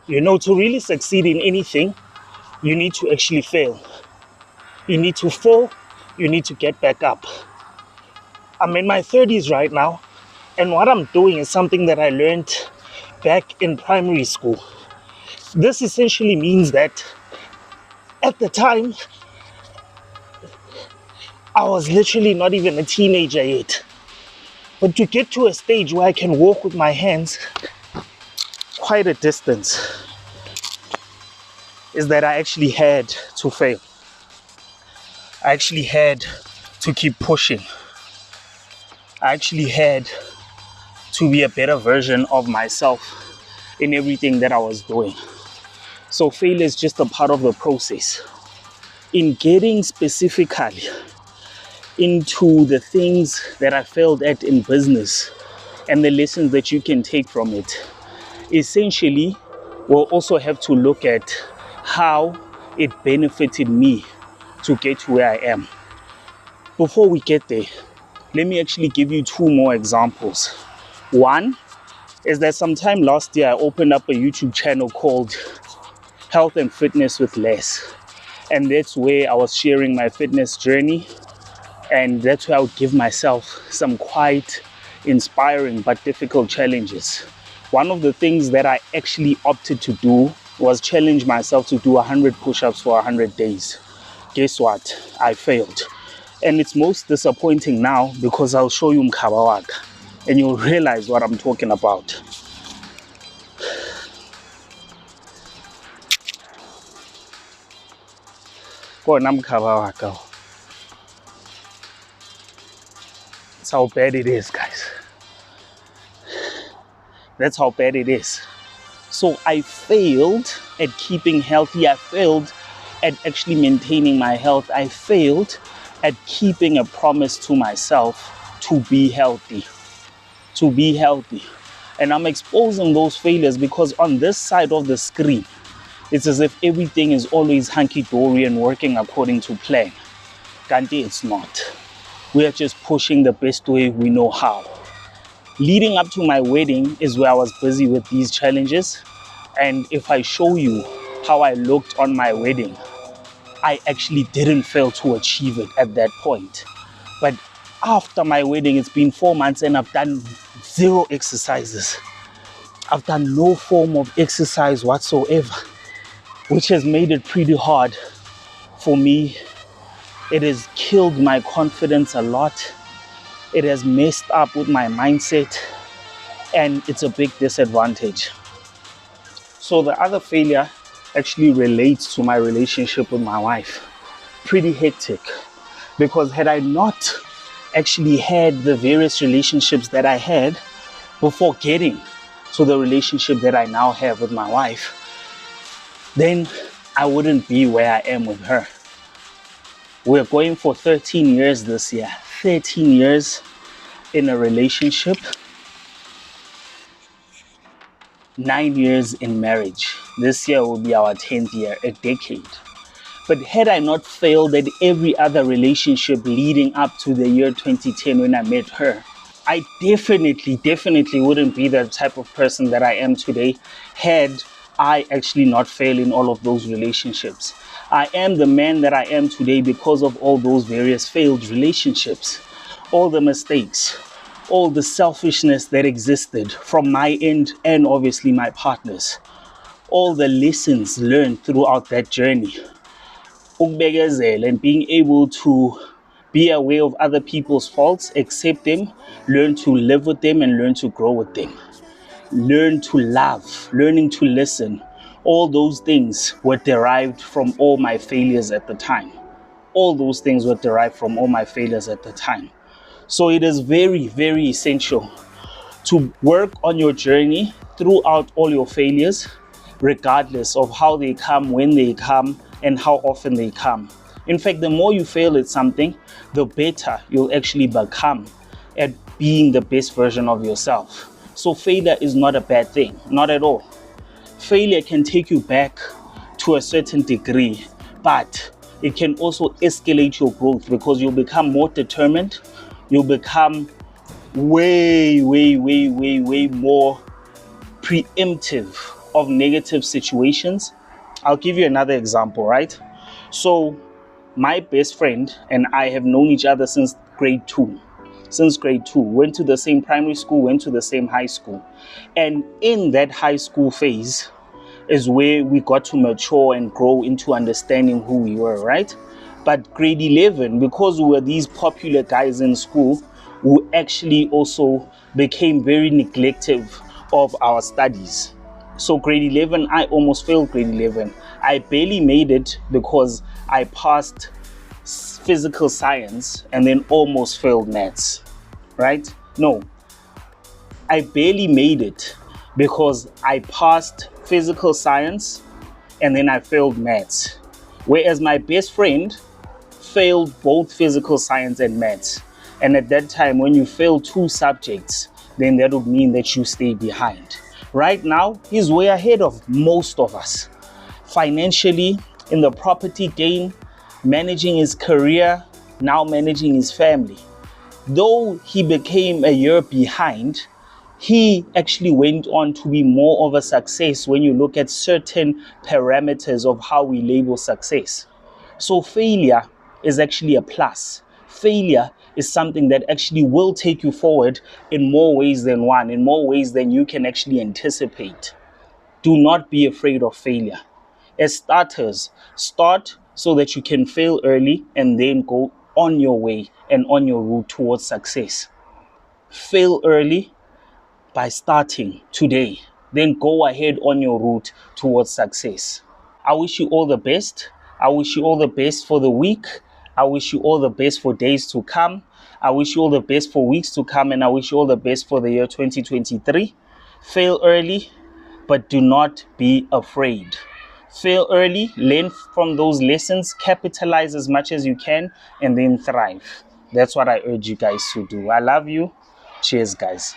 You know, to really succeed in anything, you need to actually fail. You need to fall, you need to get back up. I'm in my 30s right now, and what I'm doing is something that I learned back in primary school. This essentially means that at the time, I was literally not even a teenager yet. But to get to a stage where I can walk with my hands quite a distance is that I actually had to fail. I actually had to keep pushing. I actually had to be a better version of myself in everything that I was doing. So failure is just a part of the process. In getting specifically into the things that I failed at in business and the lessons that you can take from it, essentially, we'll also have to look at how it benefited me to get to where I am. Before we get there, let me actually give you two more examples. One is that sometime last year, I opened up a YouTube channel called Health and Fitness with Les. And that's where I was sharing my fitness journey. And that's where I would give myself some quite inspiring but difficult challenges. One of the things that I actually opted to do was challenge myself to do 100 push-ups for 100 days. Guess what? I failed. And it's most disappointing now because I'll show you 𝐷𝐬𝐜 𝐔𝐬𝐞𝐝 and you'll realize what I'm talking about. That's how bad it is, guys. That's how bad it is. So I failed at keeping healthy. I failed at actually maintaining my health. I failed at keeping a promise to myself to be healthy. To be healthy. And I'm exposing those failures because on this side of the screen, it's as if everything is always hunky-dory and working according to plan. Kanti, it's not. We are just pushing the best way we know how. Leading up to my wedding is where I was busy with these challenges. And if I show you how I looked on my wedding, I actually didn't fail to achieve it at that point. But after my wedding, it's been 4 months and I've done 0 exercises. I've done no form of exercise whatsoever, which has made it pretty hard for me. It has killed my confidence a lot. It has messed up with my mindset, and it's a big disadvantage. So the other failure actually relates to my relationship with my wife. Pretty hectic, because had I not actually had the various relationships that I had before getting to the relationship that I now have with my wife, then I wouldn't be where I am with her. We're going for 13 years this year. 13 years in a relationship. 9 years in marriage. This year will be our 10th year, a decade. But had I not failed at every other relationship leading up to the year 2010 when I met her, I definitely wouldn't be the type of person that I am today had I actually not failed in all of those relationships. I am the man that I am today because of all those various failed relationships, all the mistakes, all the selfishness that existed from my end and obviously my partners, all the lessons learned throughout that journey. And being able to be aware of other people's faults, accept them, learn to live with them and learn to grow with them. Learn to love, learning to listen. All those things were derived from all my failures at the time. All those things were derived from all my failures at the time. So it is very, very essential to work on your journey throughout all your failures, regardless of how they come, when they come, and how often they come. In fact, the more you fail at something, the better you'll actually become at being the best version of yourself. So failure is not a bad thing, not at all. Failure can take you back to a certain degree, but it can also escalate your growth because you'll become more determined. You'll become way more preemptive of negative situations. I'll give you another example, right? So my best friend and I have known each other since grade 2. Went to the same primary school, went to the same high school. And in that high school phase is where we got to mature and grow into understanding who we were, right? But grade 11, because we were these popular guys in school, we actually also became very neglective of our studies. So grade 11, I almost failed grade 11. I barely made it because I passed physical science and then almost failed maths, right? No, I barely made it because I passed physical science and then I failed maths. Whereas my best friend failed both physical science and maths. And at that time, when you fail 2 subjects, then that would mean that you stay behind. Right now, he's way ahead of most of us. Financially, in the property game, managing his career, now managing his family. Though he became a year behind, he actually went on to be more of a success when you look at certain parameters of how we label success. So failure is actually a plus. Failure is something that actually will take you forward in more ways than one, in more ways than you can actually anticipate. Do not be afraid of failure. As starters, start so that you can fail early and then go on your way and on your route towards success. Fail early by starting today, then go ahead on your route towards success. I wish you all the best. I wish you all the best for the week. I wish you all the best for days to come. I wish you all the best for weeks to come, and I wish you all the best for the year 2023. Fail early, but do not be afraid. Fail early, learn from those lessons, capitalize as much as you can, and then thrive. That's what I urge you guys to do. I love you. Cheers, guys.